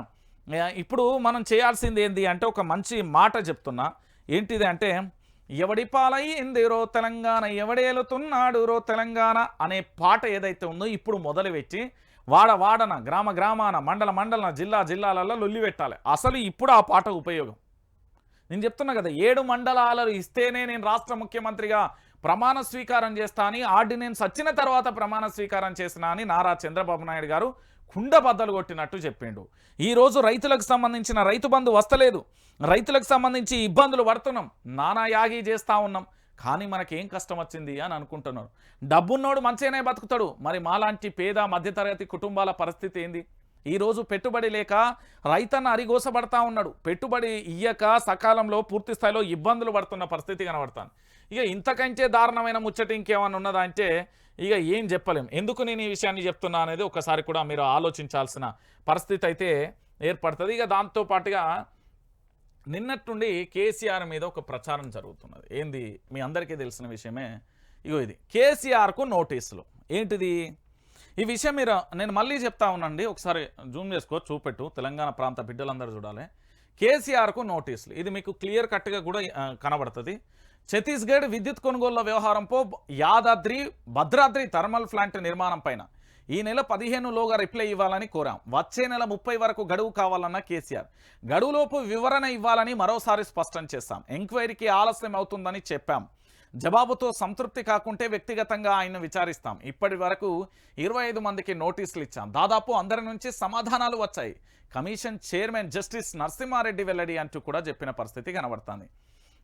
ఇప్పుడు మనం చేయాల్సింది ఏంది అంటే ఒక మంచి మాట చెప్తున్నా. ఏంటిది అంటే, ఎవడి పాలయ్యింది రో తెలంగాణ, ఎవడేలుతున్నాడు రో తెలంగాణ అనే పాట ఏదైతే ఉందో ఇప్పుడు మొదలుపెట్టి వాడన గ్రామాన మండల జిల్లాలలో లొల్లి పెట్టాలి. అసలు ఇప్పుడు ఆ పాట ఉపయోగం. నేను చెప్తున్నా కదా, 7 మండలాలు ఇస్తేనే నేను రాష్ట్ర ముఖ్యమంత్రిగా ప్రమాణ స్వీకారం చేస్తా అని, ఆర్డినెన్స్ వచ్చిన తర్వాత ప్రమాణ స్వీకారం చేసిన అని నారా చంద్రబాబు నాయుడు గారు కుండ బద్దలు కొట్టినట్టు చెప్పిండు. ఈరోజు రైతులకు సంబంధించిన రైతు బంధు వస్తలేదు, రైతులకు సంబంధించి ఇబ్బందులు పడుతున్నాం, నానా యాగి చేస్తూ ఉన్నాం. కానీ మనకేం కష్టం వచ్చింది అని అనుకుంటున్నారు. డబ్బున్నోడు మంచిగానే బతుకుతాడు, మరి మాలాంటి పేద మధ్యతరగతి కుటుంబాల పరిస్థితి ఏంది? ఈరోజు పెట్టుబడి లేక రైతన్న అరిగోసపడతా ఉన్నాడు. పెట్టుబడి ఇయ్యక సకాలంలో పూర్తి స్థాయిలో ఇబ్బందులు పడుతున్న పరిస్థితి కనబడతాను. ఇక ఇంతకంటే దారుణమైన ముచ్చట ఇంకేమైనా ఉన్నదా అంటే ఇక ఏం చెప్పలేం. ఎందుకు నేను ఈ విషయాన్ని చెప్తున్నా అనేది ఒకసారి కూడా మీరు ఆలోచించాల్సిన పరిస్థితి అయితే ఏర్పడుతుంది. ఇక దాంతోపాటుగా నిన్నట్టుండి కేసీఆర్ మీద ఒక ప్రచారం జరుగుతున్నది. ఏంది మీ అందరికీ తెలిసిన విషయమే. ఇగో ఇది కేసీఆర్కు నోటీసులు. ఏంటిది ఈ విషయం? నేను మళ్ళీ చెప్తా ఉన్నాండి, ఒకసారి జూమ్ చేసుకో, చూపెట్టు, తెలంగాణ ప్రాంత బిడ్డలందరూ చూడాలి. కేసీఆర్కు నోటీసులు, ఇది మీకు క్లియర్ కట్గా కూడా కనబడుతుంది. ఛత్తీస్గఢ్ విద్యుత్ కొనుగోళ్ల వ్యవహారంపై యాదాద్రి భద్రాద్రి థర్మల్ ప్లాంట్ నిర్మాణం పైన ఈ నెల 15లోగా రిప్లై ఇవ్వాలని కోరాం. వచ్చే నెల 30 వరకు గడువు కావాలన్న కేసీఆర్, గడువులోపు వివరణ ఇవ్వాలని మరోసారి స్పష్టం చేశాం. ఎంక్వైరీకి ఆలస్యం అవుతుందని చెప్పాం. జవాబుతో సంతృప్తి కాకుంటే వ్యక్తిగతంగా ఆయన్ను విచారిస్తాం. ఇప్పటి వరకు 25 మందికి నోటీసులు ఇచ్చాం. దాదాపు అందరి నుంచి సమాధానాలు వచ్చాయి. కమిషన్ చైర్మన్ జస్టిస్ నరసింహారెడ్డి వెల్లడి అంటూ కూడా చెప్పిన పరిస్థితి కనబడుతుంది.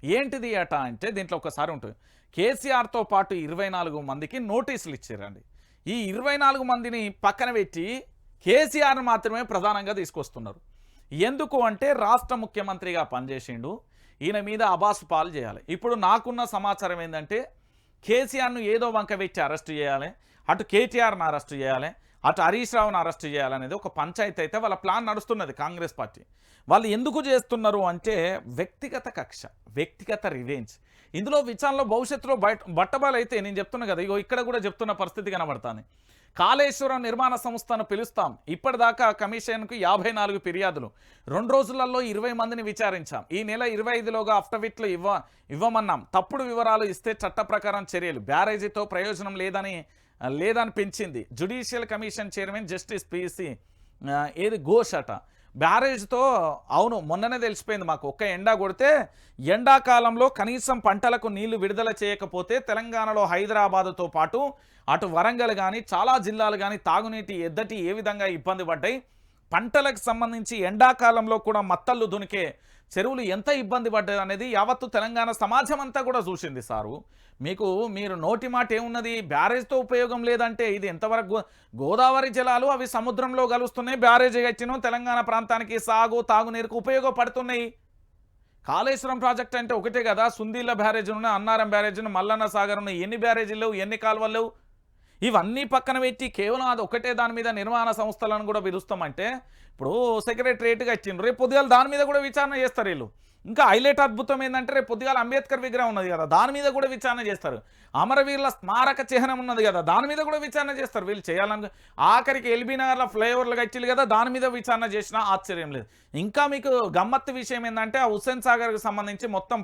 ఏంటిది అట అంటే దీంట్లో ఒకసారి ఉంటుంది. కేసీఆర్తో పాటు 24 మందికి నోటీసులు ఇచ్చారండి. ఈ 24 మందిని పక్కన పెట్టి కేసీఆర్ను మాత్రమే ప్రధానంగా తీసుకొస్తున్నారు. ఎందుకు అంటే రాష్ట్ర ముఖ్యమంత్రిగా పనిచేసిండు, ఈయన మీద అబాసు పాలు చేయాలి. ఇప్పుడు నాకున్న సమాచారం ఏంటంటే కేసీఆర్ను ఏదో వంక పెట్టి అరెస్ట్ చేయాలి, అటు కేటీఆర్ను అరెస్ట్ చేయాలి, అటు హరీష్ రావును అరెస్ట్ చేయాలనేది ఒక పంచాయతీ అయితే వాళ్ళ ప్లాన్ నడుస్తున్నది కాంగ్రెస్ పార్టీ. వాళ్ళు ఎందుకు చేస్తున్నారు అంటే వ్యక్తిగత కక్ష, వ్యక్తిగత రివెంజ్. ఇందులో విచారణలో భవిష్యత్తులో బట్టబాలు అయితే నేను చెప్తున్నా కదా, ఇగో ఇక్కడ కూడా చెప్తున్న పరిస్థితి కనబడుతుంది. కాళేశ్వరం నిర్మాణ సంస్థను పిలుస్తాం. ఇప్పటిదాకా కమిషన్కు 54 ఫిర్యాదులు, 2 రోజులలో 20 మందిని విచారించాం. ఈ నెల 25లోగా అఫిడవిట్లు ఇవ్వమన్నాం. తప్పుడు వివరాలు ఇస్తే చట్ట ప్రకారం చర్యలు. బ్యారేజీతో ప్రయోజనం లేదని పెంచింది. Judicial commission chairman justice PC ఏది ఘోష్ అట. బ్యారేజ్తో అవును, మొన్ననే తెలిసిపోయింది మాకు. ఒక్క ఎండా కొడితే ఎండాకాలంలో కనీసం పంటలకు నీళ్లు విడుదల చేయకపోతే తెలంగాణలో హైదరాబాదుతో పాటు అటు వరంగల్ కానీ చాలా జిల్లాలు కానీ తాగునీటి ఎద్దటి ఏ విధంగా ఇబ్బంది పడ్డాయి. పంటలకు సంబంధించి ఎండాకాలంలో కూడా మత్తళ్ళు దునికే చెరువులు ఎంత ఇబ్బంది పడ్డాయి అనేది యావత్తు తెలంగాణ సమాజం అంతా కూడా చూసింది. సారు మీరు నోటి మాట ఏమున్నది, బ్యారేజ్తో ఉపయోగం లేదంటే ఇది ఎంతవరకు? గోదావరి జలాలు అవి సముద్రంలో కలుస్తున్నాయి, బ్యారేజ్ కట్టిన తెలంగాణ ప్రాంతానికి తాగునీరుకు ఉపయోగపడుతున్నాయి. కాళేశ్వరం ప్రాజెక్ట్ అంటే ఒకటే కదా, సుందీళ్ళ బ్యారేజ్ ఉన్నాయి, అన్నారం బ్యారేజ్, మల్లన్న సాగర్ ఉన్నాయి. ఎన్ని బ్యారేజీలు లేవు, ఎన్ని కాలువలు లేవు? ఇవన్నీ పక్కన పెట్టి కేవలం అది ఒకటే దాని మీద నిర్మాణ సంస్థలను కూడా పిలుస్తామంటే, ఇప్పుడు సెక్రటరేట్గా ఇచ్చిండ్రు, రేపు పొద్దుగాల దాని మీద కూడా విచారణ చేస్తారు వీళ్ళు. ఇంకా హైలైట్ అద్భుతం ఏంటంటే రేపు పొద్దుగాల అంబేద్కర్ విగ్రహం ఉన్నది కదా, దాని మీద కూడా విచారణ చేస్తారు. అమరవీరుల స్మారక చిహ్నం ఉన్నది కదా, దాని మీద కూడా విచారణ చేస్తారు. వీళ్ళు చేయాలని ఆఖరికి ఎల్బీ నగర్లో ఫ్లైఓవర్లు కట్టిలు కదా, దాని మీద విచారణ చేసినా ఆశ్చర్యం లేదు. ఇంకా మీకు గమ్మత్తు విషయం ఏంటంటే ఆ హుస్సేన్ సాగర్కి సంబంధించి మొత్తం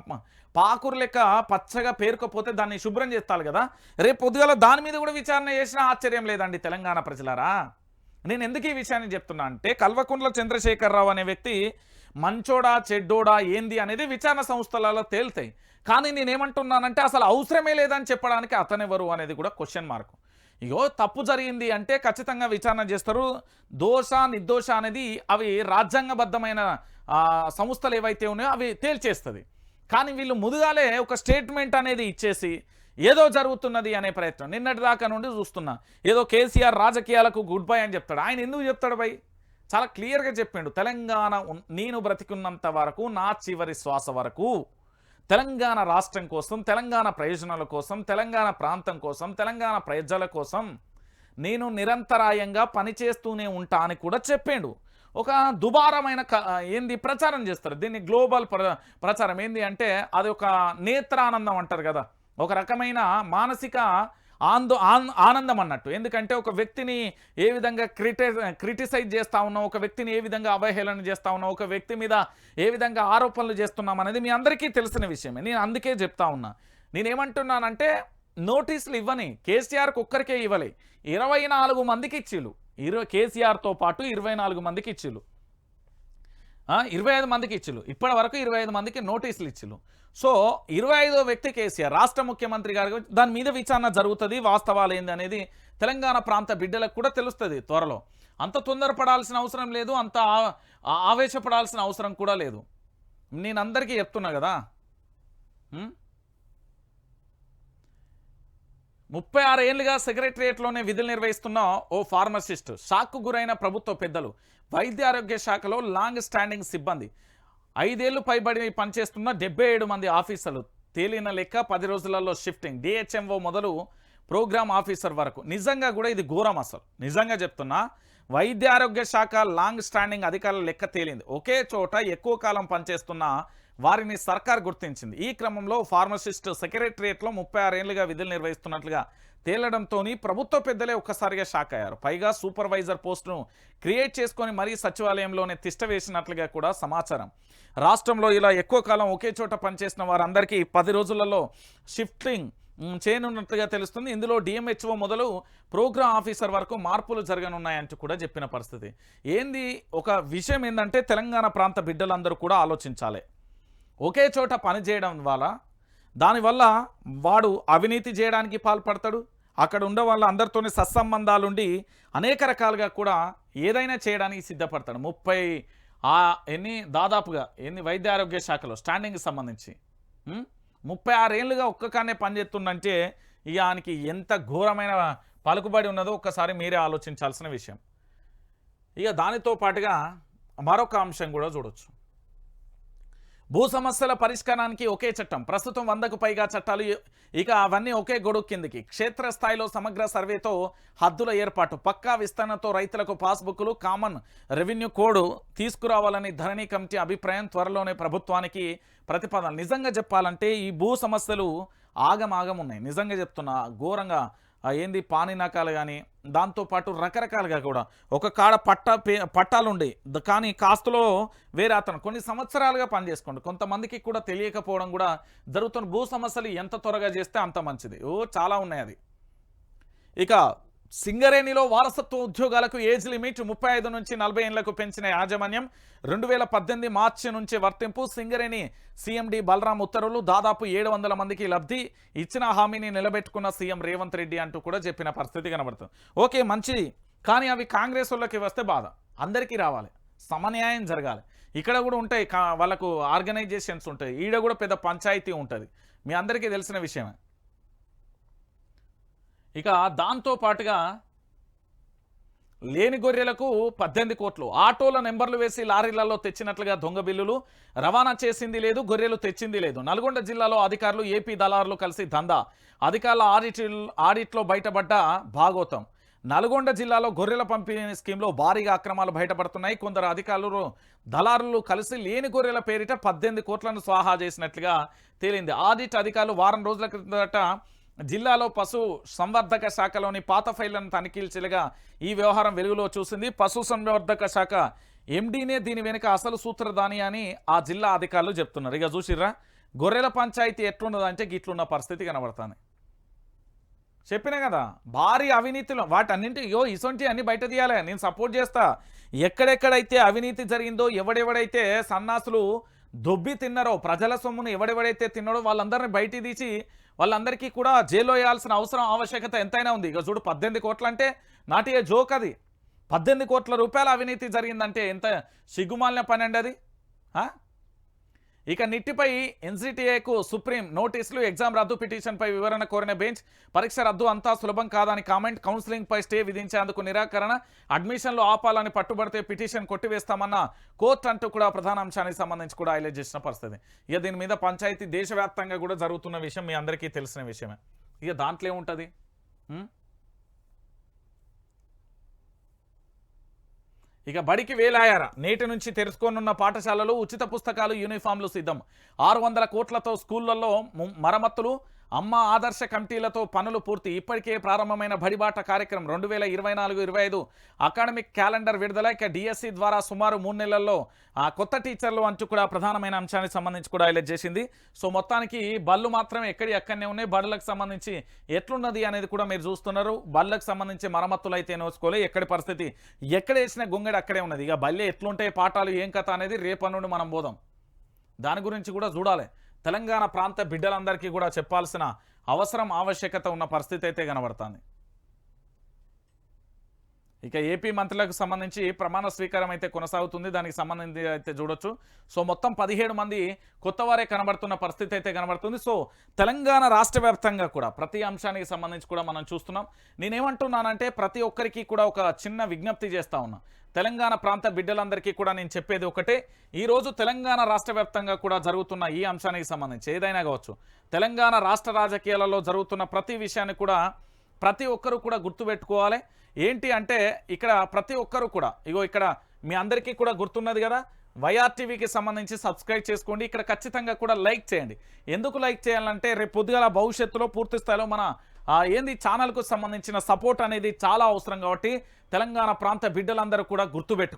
పాకురు లెక్క పచ్చగా పేరుకపోతే దాన్ని శుభ్రం చేస్తారు కదా, రేపు పొద్దుగాల దాని మీద కూడా విచారణ చేసినా ఆశ్చర్యం లేదండి తెలంగాణ ప్రజలారా. నేను ఎందుకు ఈ విషయాన్ని చెప్తున్నా అంటే కల్వకుంట్ల చంద్రశేఖరరావు అనే వ్యక్తి మంచోడా చెడ్డోడా ఏంది అనేది విచారణ సంస్థలలో తేలుతాయి. కానీ నేనేమంటున్నానంటే అసలు అవసరమే లేదని చెప్పడానికి అతనెవరు అనేది కూడా క్వశ్చన్ మార్క్. ఇగో తప్పు జరిగింది అంటే ఖచ్చితంగా విచారణ చేస్తారు. దోష నిర్దోష అనేది అవి రాజ్యాంగబద్ధమైన సంస్థలు ఏవైతే ఉన్నాయో అవి తేల్చేస్తుంది. కానీ వీళ్ళు ముందుగాలే ఒక స్టేట్మెంట్ అనేది ఇచ్చేసి ఏదో జరుగుతున్నది అనే ప్రయత్నం నిన్నటి దాకా నుండి చూస్తున్నా. ఏదో కేసీఆర్ రాజకీయాలకు గుడ్ బై అని చెప్తాడు. ఆయన ఎందుకు చెప్తాడు బై? చాలా క్లియర్గా చెప్పిండు, తెలంగాణ నేను బ్రతికున్నంత వరకు, నా చివరి శ్వాస వరకు తెలంగాణ రాష్ట్రం కోసం, తెలంగాణ ప్రయోజనాల కోసం, తెలంగాణ ప్రాంతం కోసం, తెలంగాణ ప్రజల కోసం నేను నిరంతరాయంగా పనిచేస్తూనే ఉంటా అని కూడా చెప్పిండు. ఒక దుబారమైన ఏంది ప్రచారం చేస్తారు. దీన్ని గ్లోబల్ ప్రచారం ఏంది అంటే అది ఒక నేత్రానందం అంటారు కదా, ఒక రకమైన మానసిక ఆనందం అన్నట్టు. ఎందుకంటే ఒక వ్యక్తిని ఏ విధంగా క్రిటిసైజ్ చేస్తూ ఉన్నాం, ఒక వ్యక్తిని ఏ విధంగా అవహేళన చేస్తూ ఉన్నాం, ఒక వ్యక్తి మీద ఏ విధంగా ఆరోపణలు చేస్తున్నాం అనేది మీ అందరికీ తెలిసిన విషయమే. నేను అందుకే చెప్తా ఉన్నా. నేనేమంటున్నానంటే నోటీసులు ఇవ్వని కేసీఆర్కి ఒక్కరికే ఇవ్వలే, 24 మందికి ఇచ్చిళ్ళు. కేసీఆర్తో పాటు 24 మందికి ఇచ్చిళ్ళు, 25 మందికి ఇచ్చిళ్ళు. ఇప్పటి వరకు 25 మందికి నోటీసులు ఇచ్చిళ్ళు. సో 25వ వ్యక్తి కేసీఆర్ రాష్ట్ర ముఖ్యమంత్రి గారు. దాని మీద విచారణ జరుగుతుంది. వాస్తవాలు ఏంది అనేది తెలంగాణ ప్రాంత బిడ్డలకు కూడా తెలుస్తుంది త్వరలో. అంత తొందరపడాల్సిన అవసరం లేదు, అంత ఆవేశపడాల్సిన అవసరం కూడా లేదు. నేను అందరికీ చెప్తున్నా కదా, 36 ఏళ్లుగా సెక్రటరియట్లోనే విధులు నిర్వహిస్తున్న ఓ ఫార్మసిస్ట్ షాక్కు గురైన ప్రభుత్వ పెద్దలు. వైద్య ఆరోగ్య శాఖలో లాంగ్ స్టాండింగ్ సిబ్బంది 5 ఏళ్లు పైబడి పనిచేస్తున్న 77 మంది ఆఫీసర్లు. తేలిన లెక్క 10 రోజులలో షిఫ్టింగ్. డిహెచ్ఎంఓ మొదలు ప్రోగ్రామ్ ఆఫీసర్ వరకు. నిజంగా కూడా ఇది ఘోరం. అసలు నిజంగా చెప్తున్నా, వైద్య ఆరోగ్య శాఖ లాంగ్ స్టాండింగ్ అధికారుల లెక్క తేలింది. ఒకే చోట ఎక్కువ కాలం పనిచేస్తున్న వారిని సర్కార్ గుర్తించింది. ఈ క్రమంలో ఫార్మసిస్ట్ సెక్రటరియట్లో 36 ఏళ్లుగా విధులు నిర్వహిస్తున్నట్లుగా తేలడంతో ప్రభుత్వ పెద్దలే ఒక్కసారిగా షాక్ అయ్యారు. పైగా సూపర్వైజర్ పోస్టును క్రియేట్ చేసుకొని మరీ సచివాలయంలోనే తిష్టవేసినట్లుగా కూడా సమాచారం. రాష్ట్రంలో ఇలా ఎక్కువ కాలం ఒకే చోట పనిచేసిన వారందరికీ 10 రోజులలో షిఫ్టింగ్ చేయనున్నట్లుగా తెలుస్తుంది. ఇందులో డిఎంహెచ్ఓ మొదలు ప్రోగ్రామ్ ఆఫీసర్ వరకు మార్పులు జరగనున్నాయంటూ కూడా చెప్పిన పరిస్థితి. ఏంది ఒక విషయం ఏంటంటే తెలంగాణ ప్రాంత బిడ్డలందరూ కూడా ఆలోచించాలి. ఒకే చోట పనిచేయడం వల్ల దానివల్ల వాడు అవినీతి చేయడానికి పాల్పడతాడు. అక్కడ ఉండే వాళ్ళ అందరితోనే సత్సంబంధాలుండి అనేక రకాలుగా కూడా ఏదైనా చేయడానికి సిద్ధపడతాడు. దాదాపుగా వైద్య ఆరోగ్య శాఖలో స్టాండింగ్కి సంబంధించి 36 ఏళ్ళుగా ఒక్కకానే పనిచేస్తుందంటే ఇక ఆయనకి ఎంత ఘోరమైన పలుకుబడి ఉన్నదో ఒక్కసారి మీరే ఆలోచించాల్సిన విషయం. ఇక దానితో పాటుగా మరొక అంశం కూడా చూడొచ్చు. భూ సమస్యల పరిష్కారానికి ఒకే చట్టం. ప్రస్తుతం 100కు పైగా చట్టాలు, ఇక అవన్నీ ఒకే గొడుగు కిందికి. క్షేత్రస్థాయిలో సమగ్ర సర్వేతో హద్దుల ఏర్పాటు, పక్కా విస్తరణతో రైతులకు పాస్బుక్లు, కామన్ రెవెన్యూ కోడ్ తీసుకురావాలని ధరణి కమిటీ అభిప్రాయం. త్వరలోనే ప్రభుత్వానికి ప్రతిపాదన. నిజంగా చెప్పాలంటే ఈ భూ సమస్యలు ఆగమాగం ఉన్నాయి. నిజంగా చెప్తున్నా, ఘోరంగా ఏంది పానినాకాలు కానీ దాంతోపాటు రకరకాలుగా కూడా ఒక కాడ పట్టాలుండి కానీ కాస్తులో వేరే అతను కొన్ని సంవత్సరాలుగా పనిచేసుకోండి. కొంతమందికి కూడా తెలియకపోవడం కూడా జరుగుతున్న. భూ సమస్యలు ఎంత త్వరగా చేస్తే అంత మంచిది. చాలా ఉన్నాయి అది. ఇక సింగరేణిలో వారసత్వ ఉద్యోగాలకు ఏజ్ లిమిట్ 35 నుంచి 40 ఏళ్లకు పెంచిన యాజమాన్యం. 2018 మార్చి నుంచి వర్తింపు. సింగరేణి సీఎండి బలరాం ఉత్తర్వులు. దాదాపు 700 మందికి లబ్ధి. ఇచ్చిన హామీని నిలబెట్టుకున్న సీఎం రేవంత్ రెడ్డి అంటూ కూడా చెప్పిన పరిస్థితి కనబడుతుంది. ఓకే, మంచిది. కానీ అవి కాంగ్రెస్ వాళ్ళకి వస్తే బాధ. అందరికీ రావాలి, సమన్యాయం జరగాలి. ఇక్కడ కూడా ఉంటాయి వాళ్ళకు ఆర్గనైజేషన్స్ ఉంటాయి. ఈడ కూడా పెద్ద పంచాయతీ ఉంటుంది, మీ అందరికీ తెలిసిన విషయమే. ఇక దాంతో పాటుగా లేని గొర్రెలకు 18 కోట్లు. ఆటోల నెంబర్లు వేసి లారీలలో తెచ్చినట్లుగా దొంగ బిల్లులు. రవాణా చేసింది లేదు, గొర్రెలు తెచ్చింది లేదు. నల్గొండ జిల్లాలో అధికారులు ఏపీ దళారులు కలిసి దందా. అధికారుల ఆడిట్లో బయటపడ్డ భాగోతం. నల్గొండ జిల్లాలో గొర్రెల పంపిణీ స్కీమ్లో భారీగా అక్రమాలు బయటపడుతున్నాయి. కొందరు అధికారులు దళారులు కలిసి లేని గొర్రెల పేరిట 18 కోట్లను స్వాహా చేసినట్లుగా తేలింది. ఆడిట్ అధికారులు వారం రోజుల క్రిందట జిల్లాలో పశు సంవర్ధక శాఖలోని పాత ఫైళ్లను తనిఖీలు చేయగా ఈ వ్యవహారం వెలుగులో చూసింది. పశు సంవర్ధక శాఖ ఎండీనే దీని వెనుక అసలు సూత్రధాని అని ఆ జిల్లా అధికారులు చెప్తున్నారు. ఇక చూసిర్రా గొర్రెల పంచాయతీ ఎట్లున్నదంటే గిట్లున్న పరిస్థితి కనబడుతుంది. చెప్పినా కదా భారీ అవినీతిలో వాటన్నింటి ఇసొంటి అన్ని బయట తీయాలి. నేను సపోర్ట్ చేస్తా. ఎక్కడెక్కడైతే అవినీతి జరిగిందో ఎవడెవడైతే సన్నాసులు దొబ్బి తిన్నారో ప్రజల సొమ్మును ఎవడెవడైతే తిన్నాడో వాళ్ళందరినీ బయట తీసి వాళ్ళందరికీ కూడా జైల్లో వేయాల్సిన అవసరం ఆవశ్యకత ఎంతైనా ఉంది. ఇక చూడు 18 కోట్లు అంటే నాటి జోక్ అది. 18 కోట్ల రూపాయల అవినీతి జరిగిందంటే ఎంత సిగ్గుమాలిన పని అండి అది. ఇక నిట్టిపై ఎన్సిటిఏకు సుప్రీం నోటీసులు. ఎగ్జామ్ రద్దు పిటిషన్పై వివరణ కోరిన బెంచ్ పరీక్ష రద్దు అంతా సులభం కాదని కామెంట్. కౌన్సిలింగ్పై స్టే విధించేందుకు నిరాకరణ. అడ్మిషన్లు ఆపాలని పట్టుబడితే పిటిషన్ కొట్టివేస్తామన్న కోర్టు అంటూ కూడా ప్రధాన అంశానికి సంబంధించి కూడా హైలైట్ చేసిన పరిస్థితి. ఇక దీని మీద పంచాయతీ దేశవ్యాప్తంగా కూడా జరుగుతున్న విషయం మీ అందరికీ తెలిసిన విషయమే. ఇక దాంట్లో ఏముంటుంది? ఇక బడికి వేలాయారా. నేటి నుంచి తెరుచుకోనున్న పాఠశాలలు ఉచిత పుస్తకాలు యూనిఫామ్లు సిద్ధం. 600 కోట్లతో స్కూళ్లలో మరమ్మతులు. అమ్మ ఆదర్శ కమిటీలతో పనులు పూర్తి. ఇప్పటికే ప్రారంభమైన బడిబాట కార్యక్రమం 2024-25 అకాడమిక్ క్యాలెండర్ విడుదల. ఇక డిఎస్సి ద్వారా సుమారు 3 నెలల్లో కొత్త టీచర్లు అంటూ కూడా ప్రధానమైన అంశానికి సంబంధించి కూడా హైలైట్ చేసింది. సో మొత్తానికి బళ్ళు మాత్రమే ఎక్కడనే ఉన్నాయి. బడులకు సంబంధించి ఎట్లున్నది అనేది కూడా మీరు చూస్తున్నారు. బళ్ళకు సంబంధించి మరమ్మతులు అయితే నోచుకోలే. ఎక్కడి పరిస్థితి ఎక్కడ వేసిన గొంగడి అక్కడే ఉన్నది. ఇక బళ్ళే ఎట్లుంటాయి పాఠాలు ఏం కథ అనేది రేపటి నుండి మనం పోదాం. దాని గురించి కూడా చూడాలి. తెలంగాణ ప్రాంత బిడ్డలందరికీ కూడా చెప్పాల్సిన అవసరం ఆవశ్యకత ఉన్న పరిస్థితి అయితే కనబడుతుంది. ఇక ఏపీ మంత్రులకు సంబంధించి ప్రమాణ స్వీకారం అయితే కొనసాగుతుంది. దానికి సంబంధించి అయితే చూడొచ్చు. సో మొత్తం 17 మంది కొత్తవారే కనబడుతున్న పరిస్థితి అయితే కనబడుతుంది. సో తెలంగాణ రాష్ట్ర వ్యాప్తంగా కూడా ప్రతి అంశానికి సంబంధించి కూడా మనం చూస్తున్నాం. నేనేమంటున్నానంటే ప్రతి ఒక్కరికి కూడా ఒక చిన్న విజ్ఞప్తి చేస్తా ఉన్నా. తెలంగాణ ప్రాంత బిడ్డలందరికీ కూడా నేను చెప్పేది ఒకటే. ఈరోజు తెలంగాణ రాష్ట్ర వ్యాప్తంగా కూడా జరుగుతున్న ఈ అంశానికి సంబంధించి ఏదైనా కావచ్చు, తెలంగాణ రాష్ట్ర రాజకీయాలలో జరుగుతున్న ప్రతి విషయాన్ని కూడా ప్రతి ఒక్కరూ కూడా గుర్తుపెట్టుకోవాలి. ఏంటి అంటే ఇక్కడ ప్రతి ఒక్కరూ కూడా ఇక్కడ మీ అందరికీ కూడా గుర్తున్నది కదా, వైఆర్టీవీకి సంబంధించి సబ్స్క్రైబ్ చేసుకోండి. ఇక్కడ ఖచ్చితంగా కూడా లైక్ చేయండి. ఎందుకు లైక్ చేయాలంటే రేపు పొద్దుగాల భవిష్యత్తులో పూర్తి స్థాయిలో మన ఛానల్కు సంబంధించిన సపోర్ట్ అనేది చాలా అవసరం. కాబట్టి తెలంగాణ ప్రాంత బిడ్డలందరూ కూడా గుర్తుపెట్టుకోవాలి.